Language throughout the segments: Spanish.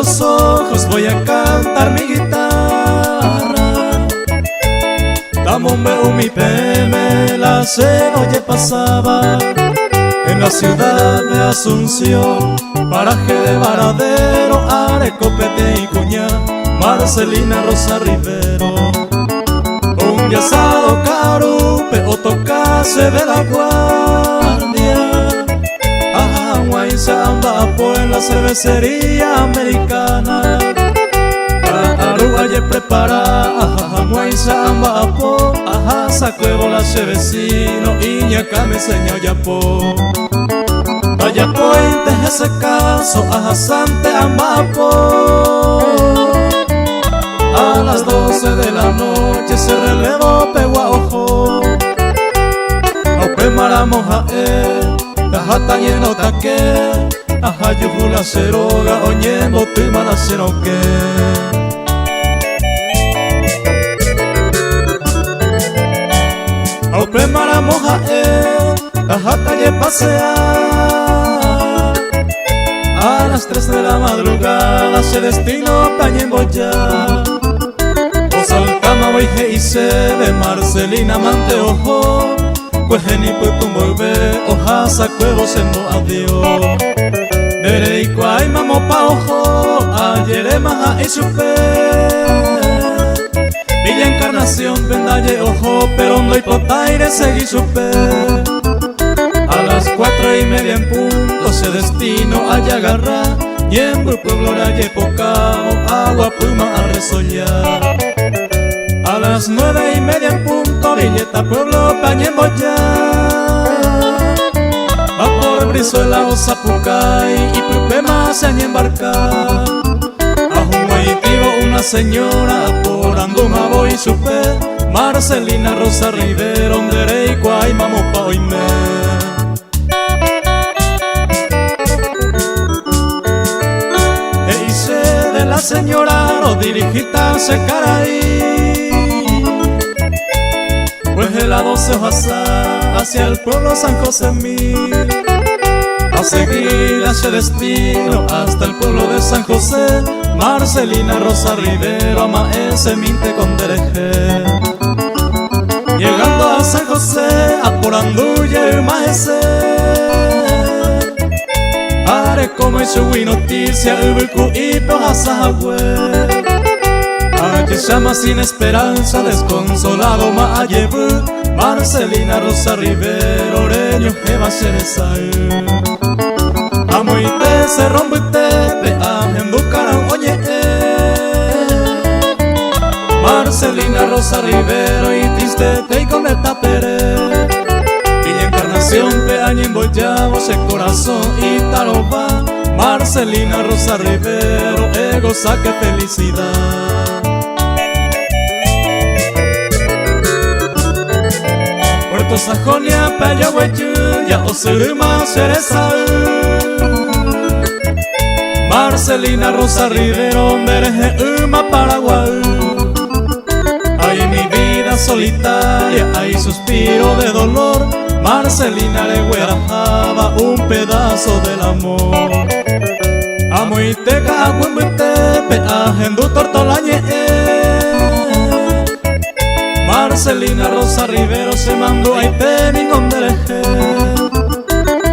los ojos voy a cantar mi guitarra. Tamombe mi PM la cenoye pasaba en la ciudad de Asunción, paraje de Varadero, Arecopete y Cuñá, Marcelina Rosa Rivero. Un día asado carupe o tocase de la guardia, ajá, guaysa anda en la cervecería americana. Aruga ye prepara, ajá, guaysa amba po, ajá, sacuevo la vecino y ñaca me enseñó ya po. Vaya pointe ese caso, ajá, sante amapo. A las 12 de la noche se relevó pegua ojo. Aupe maramoja tajata lleno taque, ajá, yujula ceroga, oñembo timana ceroque. Aupe maramoja tajata ye pasea. A las 3 de la madrugada se destinó Pañembo ya. Saltama voy y se de Marcelina mante ojo, pues ni putum volver, oja sacuevo sendo adiós. Dere y cuay mamo pa ojo, ayer maja y supe. Villa Encarnación pendalle ojo, pero no hay potaire seguí supe. A las 4:30 en punto se destino a Yagarra, y en pueblo raye pocao, agua puma a resollar. A las 9:30 en punto, Villeta Pueblo Pañembo ya. Va por Brizuela o Zapucay y Pupema se han embarcado. A Humaytivo una señora por Anduma voy supe. Marcelina Rosa Rivero, Derey Cuay mamo pa oime. E hice de la señora no dirigita se caray. Pues el a 12 hojas hacia el pueblo San José Mil, a seguir hacia destino hasta el pueblo de San José. Marcelina Rosa Rivero, maese minte con dereje. Llegando a San José, a por Anduye maese. Are como y subí noticia, Ubucu y Pojasahue. Allí llama sin esperanza, desconsolado Mayebu. Marcelina Rosa Rivero, oreño que va a ser esa. Amoite se rombute, pe ajenducaran oye. Marcelina Rosa Rivero y triste te y con el tapere. Villa Encarnación, pe añembo ya, ese corazón y taroba. Marcelina Rosa Rivero, ego saque felicidad. Puerto Sajonia, Payahueyu, ya Osuruma, Cereza. Marcelina Rosa Rivero, Mereje, Uma, Paraguay. Ay, mi vida solitaria, hay suspiro de dolor. Marcelina le huerajaba un pedazo del amor. Amuiteca, aguimbuite, peajendu tortolañe. Marcelina Rosa Rivero se mandó a Itening dereje.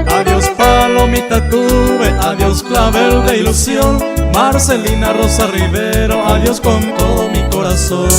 Adiós palomita tuve, adiós clavel de ilusión. Marcelina Rosa Rivero, adiós con todo mi corazón.